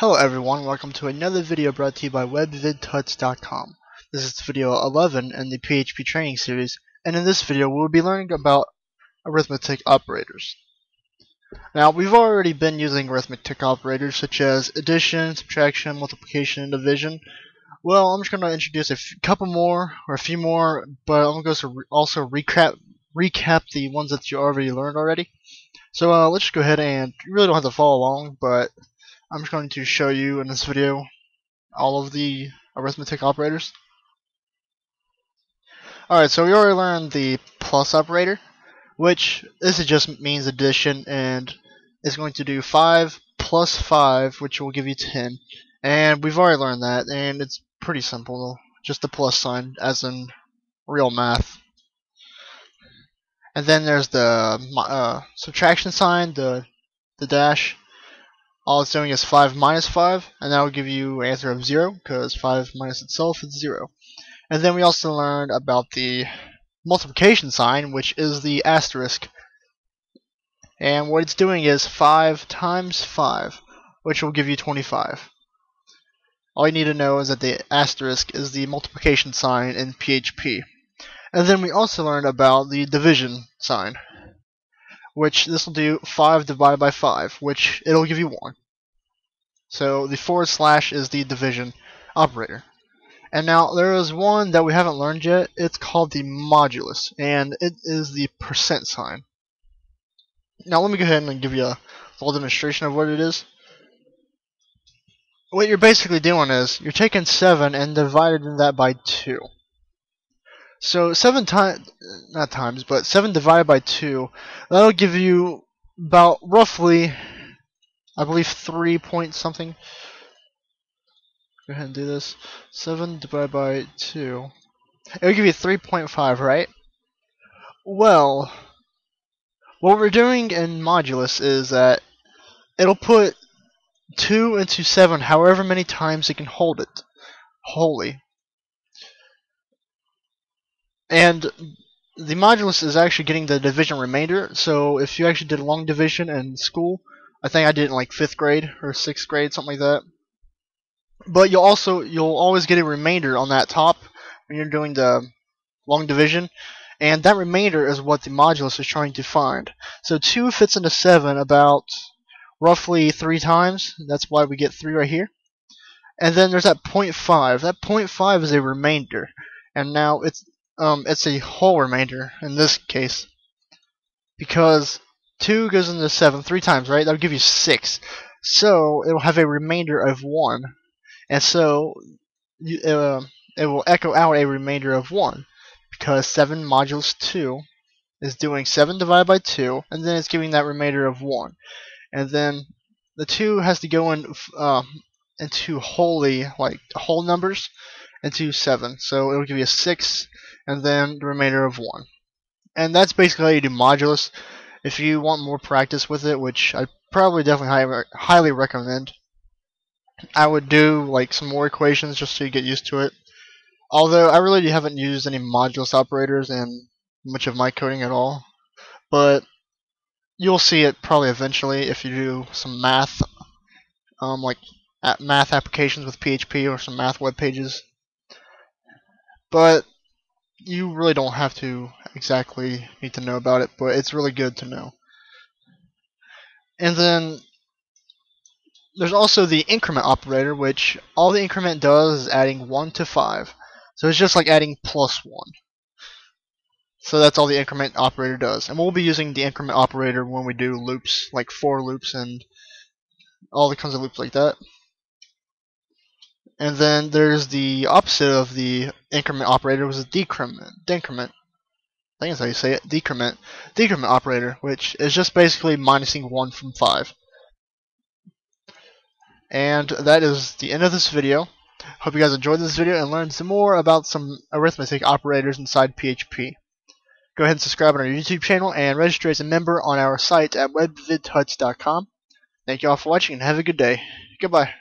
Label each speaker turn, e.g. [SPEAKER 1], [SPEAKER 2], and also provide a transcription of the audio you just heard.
[SPEAKER 1] Hello everyone, welcome to another video brought to you by webvidtuts.com. This is video 11 in the PHP training series, and in this video we'll be learning about arithmetic operators. Now, we've already been using arithmetic operators such as addition, subtraction, multiplication, and division. Well, I'm just going to introduce a few more, but I'm going to also recap the ones that you already learned already. So let's just go ahead, and you really don't have to follow along, but I'm just going to show you in this video all of the arithmetic operators. Alright, so we already learned the plus operator, which this just means addition, and it's going to do 5 plus 5, which will give you 10. And we've already learned that, and it's pretty simple, just the plus sign, as in real math. And then there's the subtraction sign, the dash. All it's doing is 5 minus 5, and that will give you an answer of 0, because 5 minus itself is 0. And then we also learned about the multiplication sign, which is the asterisk. And what it's doing is 5 times 5, which will give you 25. All you need to know is that the asterisk is the multiplication sign in PHP. And then we also learned about the division sign, which this will do 5 divided by 5, which it'll give you 1. So the / is the division operator. And now there is one that we haven't learned yet. It's called the modulus, and it is the percent sign. Now let me go ahead and give you a little demonstration of what it is. What you're basically doing is you're taking 7 and dividing that by 2. So 7 divided by 2, that'll give you about roughly, I believe, 3 point something. Go ahead and do this. 7 divided by 2. It'll give you 3.5, right? Well, what we're doing in modulus is that it'll put 2 into 7 however many times it can hold it wholly. And the modulus is actually getting the division remainder. So if you actually did long division in school, I think I did it in like 5th grade or 6th grade, something like that. But you'll always get a remainder on that top when you're doing the long division, and that remainder is what the modulus is trying to find. So 2 fits into 7 about roughly 3 times. That's why we get 3 right here. And then there's that 0.5. That 0.5 is a remainder, and now it's a whole remainder in this case, because 2 goes into 7 3 times, right? That'll give you 6. So it'll have a remainder of 1. And so it will echo out a remainder of 1, because 7 modulus 2 is doing 7 divided by 2, and then it's giving that remainder of 1. And then the 2 has to go into whole numbers into 7. So it'll give you a 6, and then the remainder of 1. And that's basically how you do modulus. If you want more practice with it, which I definitely highly recommend, I would do like some more equations just so you get used to it. Although I really haven't used any modulus operators in much of my coding at all, but you'll see it probably eventually if you do some math, like math applications with PHP or some math web pages. But you really don't have to exactly need to know about it, but it's really good to know. And then there's also the increment operator, which all the increment does is adding 1 to 5. So it's just like adding +1. So that's all the increment operator does. And we'll be using the increment operator when we do loops, like for loops and all the kinds of loops like that. And then there's the opposite of the increment operator, was a decrement. I think that's how you say it. Decrement operator, which is just basically minusing 1 from 5. And that is the end of this video. Hope you guys enjoyed this video and learned some more about some arithmetic operators inside PHP. Go ahead and subscribe on our YouTube channel and register as a member on our site at webvidtuts.com. Thank you all for watching and have a good day. Goodbye.